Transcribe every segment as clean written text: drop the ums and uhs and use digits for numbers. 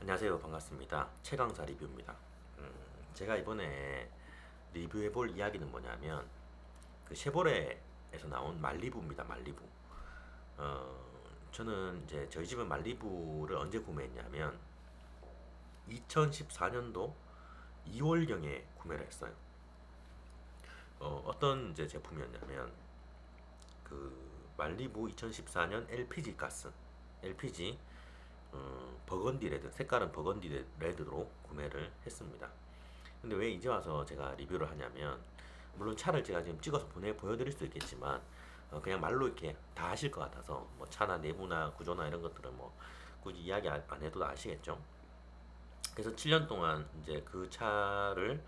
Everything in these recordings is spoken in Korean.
안녕하세요. 반갑습니다. 최강사 리뷰입니다. 제가 이번에 리뷰해볼 이야기는 뭐냐면 그 쉐보레에서 나온 말리부입니다. 말리부. 저는 이제 저희 집은 말리부를 언제 구매했냐면 2014년도 2월경에 구매를 했어요. 어떤 이제 제품이었냐면 그 말리부 2014년 LPG 가스, LPG 버건디 레드, 색깔은 버건디 레드로 구매를 했습니다. 근데 왜 이제 와서 제가 리뷰를 하냐면, 물론 차를 제가 지금 찍어서 보여드릴 수 있겠지만 그냥 말로 이렇게 다 아실 것 같아서 뭐 차나 내부나 구조나 이런 것들은 뭐 굳이 이야기 안 해도 아시겠죠. 그래서 7년 동안 이제 그 차를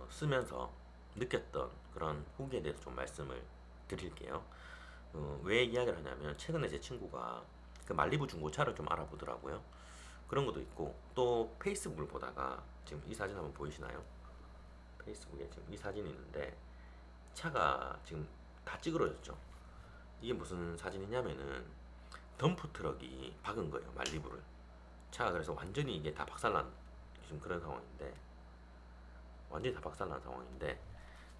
쓰면서 느꼈던 그런 후기에 대해서 좀 말씀을 드릴게요. 왜 이야기를 하냐면 최근에 제 친구가 그 말리부 중고차를 좀 알아보더라고요. 그런 것도 있고 또 페이스북을 보다가 지금 이 사진 한번 보이시나요? 페이스북에 지금 이 사진이 있는데 차가 지금 다 찌그러졌죠. 이게 무슨 사진이냐면은 덤프 트럭이 박은 거예요, 말리부를. 차가 그래서 완전히 이게 다 박살난 지금 그런 상황인데, 완전히 다 박살난 상황인데,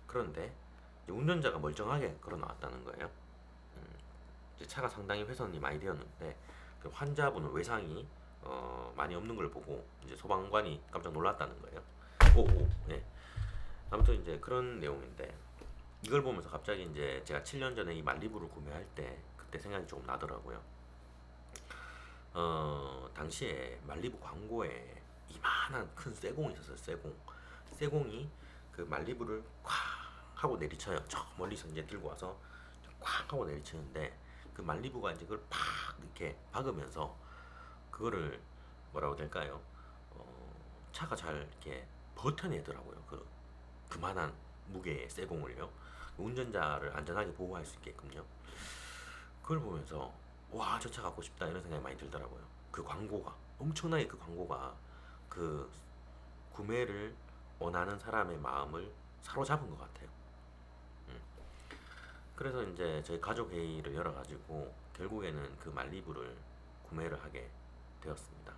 그런데 운전자가 멀쩡하게 걸어 나왔다는 거예요. 이제 차가 상당히 훼손이 많이 되었는데 그 환자분은 외상이 많이 없는 걸 보고 이제 소방관이 깜짝 놀랐다는 거예요. 오오. 네. 아무튼 이제 그런 내용인데, 이걸 보면서 갑자기 이제 제가 7년 전에 이 말리부를 구매할 때 그때 생각이 조금 나더라고요. 당시에 말리부 광고에 이만한 큰 쇠공이 있었어요. 쇠공. 쇠공이 그 말리부를 콱 하고 내리쳐요. 저 멀리서 이제 들고 와서 콱 하고 내리치는데, 그 말리부가 이제 그걸 팍 이렇게 박으면서 그거를 뭐라고 될까요? 차가 잘 이렇게 버텨내더라고요. 그만한 무게의 쇠공을요. 운전자를 안전하게 보호할 수 있게끔요. 그걸 보면서 와, 저 차 갖고 싶다 이런 생각이 많이 들더라고요. 그 광고가 엄청나게, 그 광고가 그 구매를 원하는 사람의 마음을 사로잡은 것 같아요. 음. 그래서 이제 저희 가족 회의를 열어가지고 결국에는 그 말리부를 구매를 하게 되었습니다.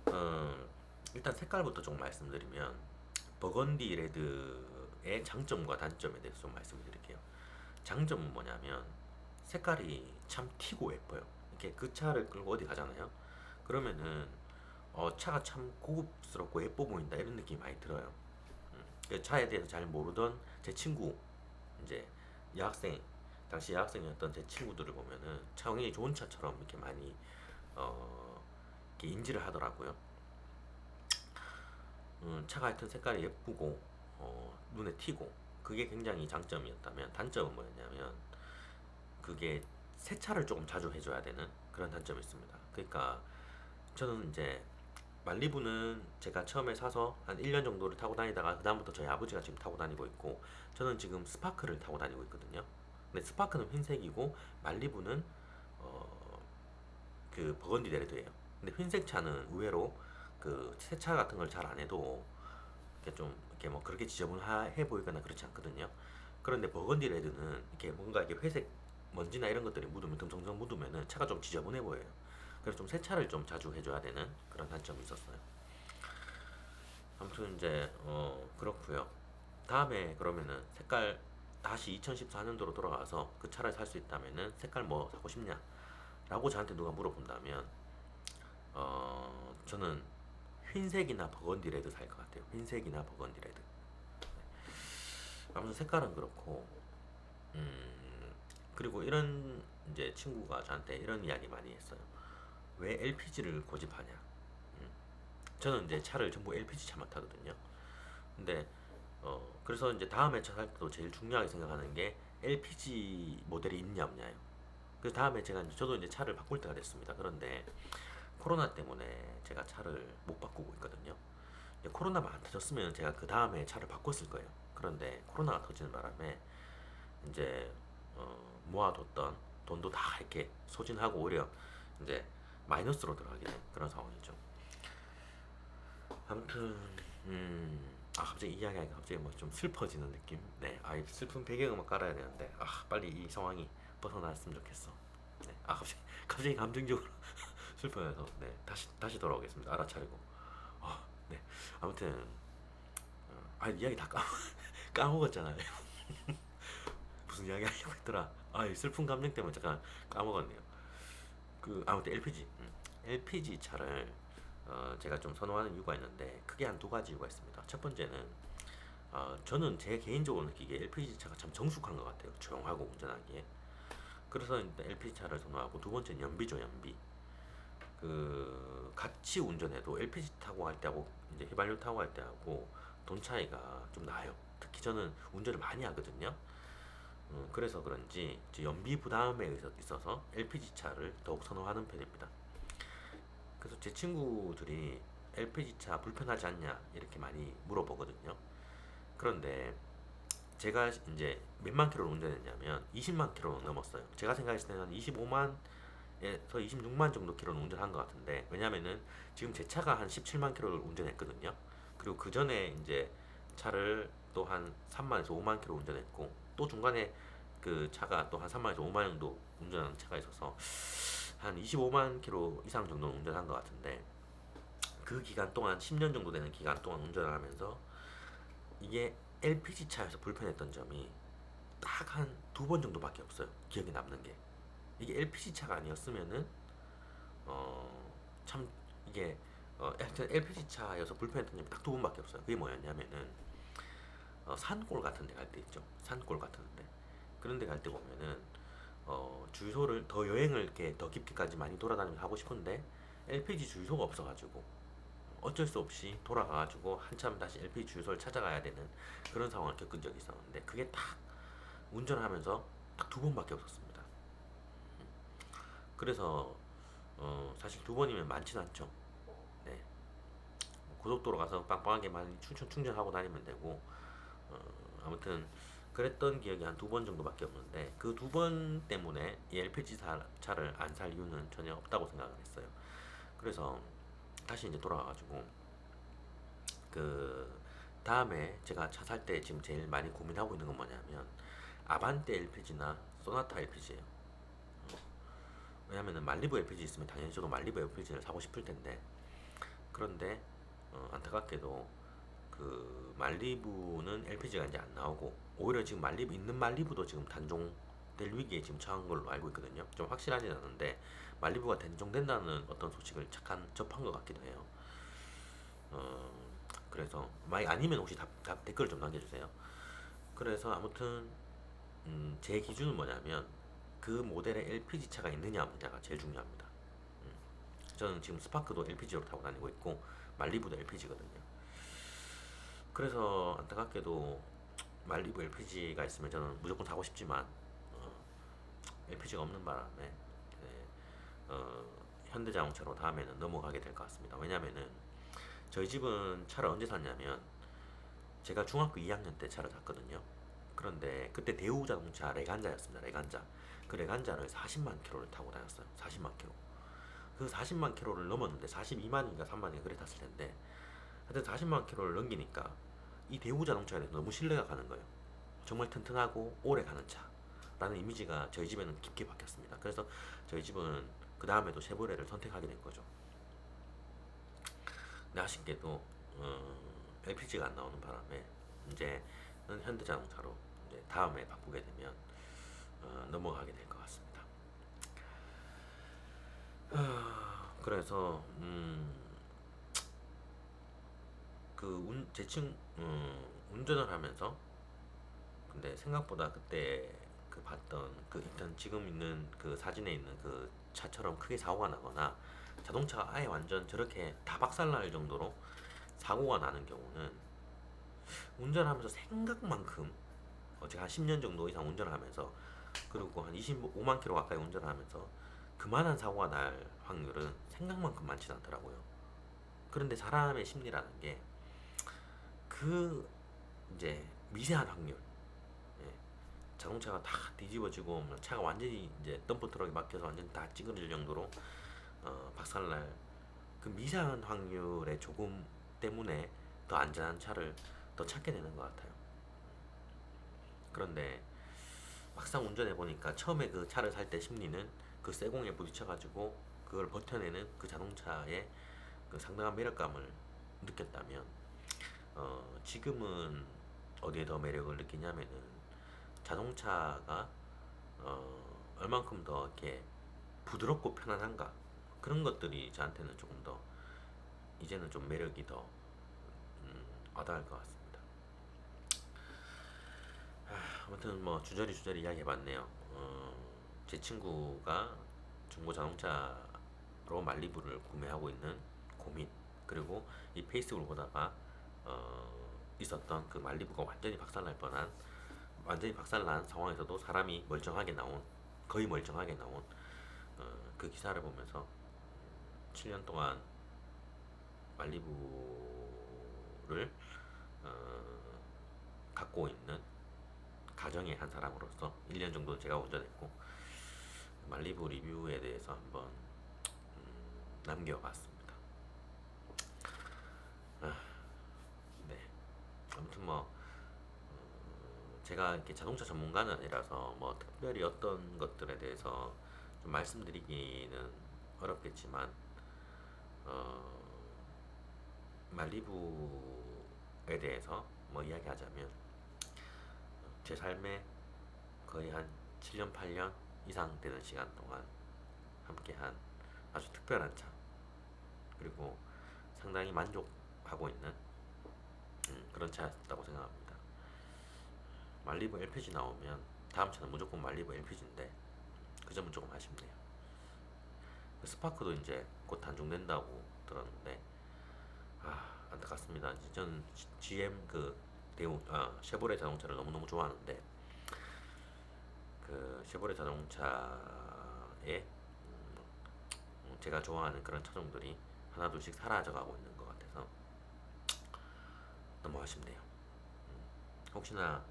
어, 일단 색깔부터 좀 말씀드리면 버건디 레드의 장점과 단점에 대해서 좀 말씀드릴게요. 장점은 뭐냐면 색깔이 참 튀고 예뻐요. 이렇게 그 차를 끌고 어디 가잖아요. 그러면은 차가 참 고급스럽고 예뻐 보인다 이런 느낌이 많이 들어요. 그 차에 대해서 잘 모르던 제 친구, 이제 여학생, 당시 여학생이었던 제 친구들을 보면은 차 굉장히 좋은 차처럼 이렇게 많이 이렇게 인지를 하더라고요. 차가 하여튼 색깔이 예쁘고 눈에 튀고, 그게 굉장히 장점이었다면, 단점은 뭐였냐면 그게 세차를 조금 자주 해줘야 되는 그런 단점이 있습니다. 그러니까 저는 이제 말리부는 제가 처음에 사서 한 1년 정도를 타고 다니다가 그다음부터 저희 아버지가 지금 타고 다니고 있고, 저는 지금 스파크를 타고 다니고 있거든요. 근데 스파크는 흰색이고 말리부는 어, 그 버건디 레드예요. 근데 흰색 차는 의외로 그 세차 같은 걸 잘 안 해도 이렇게 좀 이렇게 뭐 그렇게 지저분해 보이거나 그렇지 않거든요. 그런데 버건디 레드는 이렇게 뭔가 이렇게 회색 먼지나 이런 것들이 묻으면, 듬성성 묻으면은 차가 좀 지저분해 보여요. 그래서 좀 세차를 좀 자주 해줘야 되는 그런 단점이 있었어요. 아무튼 이제 그렇고요. 다음에 그러면은 색깔, 다시 2014년도로 돌아가서 그 차를 살 수 있다면은 색깔 뭐 사고 싶냐? 라고 저한테 누가 물어본다면 저는 흰색이나 버건디 레드 살 것 같아요. 흰색이나 버건디 레드. 아무튼 색깔은 그렇고, 그리고 이런 이제 친구가 저한테 이런 이야기 많이 했어요. 왜 LPG를 고집하냐? 저는 이제 차를 전부 LPG 차만 타거든요. 근데 그래서 이제 다음에 차 살 때도 제일 중요하게 생각하는 게 LPG 모델이 있냐 없냐예요. 그래서 다음에 제가 이제 저도 이제 차를 바꿀 때가 됐습니다. 그런데 코로나 때문에 제가 차를 못 바꾸고 있거든요. 코로나만 안 터졌으면 제가 그 다음에 차를 바꿨을 거예요. 그런데 코로나가 터지는 바람에 이제 모아뒀던 돈도 다 이렇게 소진하고 오히려 이제 마이너스로 들어가게 된 그런 상황이죠. 아무튼 갑자기 이야기하니까 갑자기 뭐 좀 슬퍼지는 느낌. 네, 이 슬픈 배경음악 깔아야 되는데 빨리 이 상황이 벗어났으면 좋겠어. 네, 갑자기 감정적으로 슬퍼해서 네 다시 돌아오겠습니다. 알아차리고. 네 아무튼 이야기 다 까먹었잖아요. 무슨 이야기 하려고 했더라. 이 슬픈 감정 때문에 잠깐 까먹었네요. 그 아무튼 LPG 차를 제가 좀 선호하는 이유가 있는데 크게 한 두 가지 이유가 있습니다. 첫 번째는 저는 제 개인적으로 느끼기에 LPG 차가 참 정숙한 것 같아요. 조용하고 운전하기에. 그래서 일단 LPG 차를 선호하고, 두 번째는 연비죠, 연비. 그 같이 운전해도 LPG 타고 갈 때하고 이제 휘발유 타고 갈 때하고 돈 차이가 좀 나요. 특히 저는 운전을 많이 하거든요. 그래서 그런지 이제 연비 부담에 있어서 LPG 차를 더욱 선호하는 편입니다. 그래서 제 친구들이 LPG 차 불편하지 않냐 이렇게 많이 물어보거든요. 그런데 제가 이제 몇만 킬로를 운전했냐면 20만 킬로는 넘었어요. 제가 생각했을 때는 25만에서 26만 정도 킬로는 운전한 것 같은데, 왜냐면은 지금 제 차가 한 17만 킬로를 운전했거든요. 그리고 그 전에 이제 차를 또 한 3만에서 5만 킬로 운전했고, 또 중간에 그 차가 또 한 3만에서 5만 정도 운전하는 차가 있어서 한 25만 킬로 이상 정도는 운전한 것 같은데, 그 기간 동안 10년 정도 되는 기간 동안 운전을 하면서 이게 LPG 차에서 불편했던 점이 딱 한 두 번 정도밖에 없어요. 기억에 남는 게. 이게 LPG 차가 아니었으면은 참 이게 하여튼 LPG 차여서 불편했던 점이 딱 두 번밖에 없어요. 그게 뭐였냐면은 산골 같은 데 갈 때 있죠. 산골 같은 데. 그런 데 갈 때 보면은 주유소를 더 여행을 이렇게 더 깊게까지 많이 돌아다니면서 하고 싶은데 LPG 주유소가 없어가지고 어쩔 수 없이 돌아가가지고 한참 다시 LPG 주유소를 찾아가야 되는 그런 상황을 겪은 적이 있었는데, 그게 딱 운전을 하면서 딱 두 번밖에 없었습니다. 그래서 사실 두 번이면 많진 않죠. 네. 고속도로 가서 빵빵하게 많이 충전하고 다니면 되고, 아무튼 그랬던 기억이 한 두 번 정도밖에 없는데, 그 두 번 때문에 이 LPG 차를 안 살 이유는 전혀 없다고 생각을 했어요. 그래서 다시 이제 돌아와가지고 그 다음에 제가 차 살 때 지금 제일 많이 고민하고 있는 건 뭐냐면 아반떼 LPG나 소나타 LPG예요. 왜냐면은 말리부 LPG 있으면 당연히 저도 말리부 LPG를 사고 싶을 텐데, 그런데 안타깝게도 그 말리부는 LPG가 이제 안 나오고, 오히려 지금 말리부 있는 말리부도 지금 단종될 위기에 지금 처한 걸로 알고 있거든요. 좀 확실하진 않은데 말리부가 단종된다는 어떤 소식을 잠깐 접한 것 같기도 해요. 어, 그래서 만약 아니면 혹시 댓글 좀 남겨주세요. 그래서 아무튼 제 기준은 뭐냐면 그 모델의 LPG 차가 있느냐 없느냐가 제일 중요합니다. 음, 저는 지금 스파크도 LPG로 타고 다니고 있고 말리부도 LPG거든요. 그래서 안타깝게도 말리부 LPG가 있으면 저는 무조건 사고 싶지만 LPG가 없는 바람에 네, 어, 현대자동차로 다음에는 넘어가게 될 것 같습니다. 왜냐면은 저희 집은 차를 언제 샀냐면 제가 중학교 2학년 때 차를 샀거든요. 그런데 그때 대우자동차 레간자였습니다. 레간자. 그 레간자를 40만 킬로를 타고 다녔어요. 40만 킬로. 그 40만 킬로를 넘었는데 42만인가 3만인가 그래 탔을 텐데, 하여튼 40만 킬로를 넘기니까 이 대우자동차에 대해서 너무 신뢰가 가는 거예요. 정말 튼튼하고 오래 가는 차라는 이미지가 저희 집에는 깊게 박혔습니다. 그래서 저희 집은 그 다음에도 쉐보레를 선택하게 된 거죠. 근데 아쉽게도 LPG가 안 나오는 바람에 이제는 현대자동차로 이제 다음에 바꾸게 되면 넘어가게 될 것 같습니다. 그래서 운전을 하면서 근데 생각보다 그때 그 봤던 그 일단 지금 있는 그 사진에 있는 그 차처럼 크게 사고가 나거나 자동차가 아예 완전 저렇게 다 박살날 정도로 사고가 나는 경우는 운전하면서 생각만큼 제가 한 10년 정도 이상 운전을 하면서, 그리고 한 25만 킬로 가까이 운전을 하면서 그만한 사고가 날 확률은 생각만큼 많지 않더라고요. 그런데 사람의 심리라는 게 그 이제 미세한 확률, 예, 자동차가 다 뒤집어지고 뭐 차가 완전히 이제 덤프 트럭에 막혀서 완전히 다 찌그러질 정도로 박살날 그 미세한 확률의 조금 때문에 더 안전한 차를 더 찾게 되는 것 같아요. 그런데 막상 운전해 보니까 처음에 그 차를 살 때 심리는 그 쇠공에 부딪혀가지고 그걸 버텨내는 그 자동차의 그 상당한 매력감을 느꼈다면, 지금은 어디에 더 매력을 느끼냐면은 자동차가 얼만큼 더 이렇게 부드럽고 편안한가, 그런 것들이 저한테는 조금 더 이제는 좀 매력이 더 와닿을 것 같습니다. 아무튼 뭐 주저리 주저리 이야기해봤네요. 제 친구가 중고 자동차로 말리부를 구매하고 있는 고민, 그리고 이 페이스북을 보다가 있었던 그 말리부가 완전히 박살난 상황에서도 사람이 멀쩡하게 나온, 거의 멀쩡하게 나온 그 기사를 보면서 7년 동안 말리부를 갖고 있는 가정의 한 사람으로서 1년 정도 제가 운전했고 말리부 리뷰에 대해서 한번 남겨봤습니다. 네. 아무튼 뭐 제가 이렇게 자동차 전문가는 아니라서 뭐 특별히 어떤 것들에 대해서 좀 말씀드리기는 어렵겠지만, 어, 말리부에 대해서 뭐 이야기하자면 제 삶에 거의 한 7년, 8년 이상 되는 시간 동안 함께한 아주 특별한 차, 그리고 상당히 만족하고 있는 그런 차였다고 생각합니다. 말리부 LPG 나오면 다음 차는 무조건 말리부 LPG인데 그 점은 조금 아쉽네요. 그 스파크도 이제 곧 단종된다고 들었는데 안타깝습니다. 저는 GM 그 쉐보레 자동차를 너무너무 좋아하는데 그 쉐보레 자동차에 제가 좋아하는 그런 차종들이 하나둘씩 사라져가고 있는 것 같아서 너무 아쉽네요. 혹시나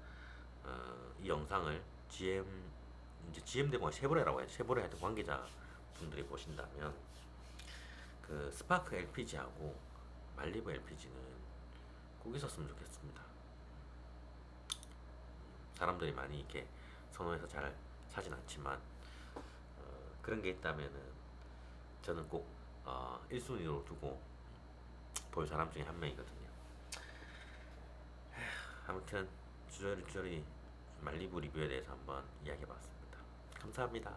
이 영상을 GM 대부가 쉐보레라고 해요. 쉐보레 하여튼 관계자 분들이 보신다면 그 스파크 LPG하고 말리부 LPG는 꼭 있었으면 좋겠습니다. 사람들이 많이 이렇게 선호해서 잘 사진 않지만 그런 게 있다면은 저는 꼭 1순위로 두고 볼 사람 중에 한 명이거든요. 아무튼 주저리 말리부 리뷰에 대해서 한번 이야기해봤습니다. 감사합니다.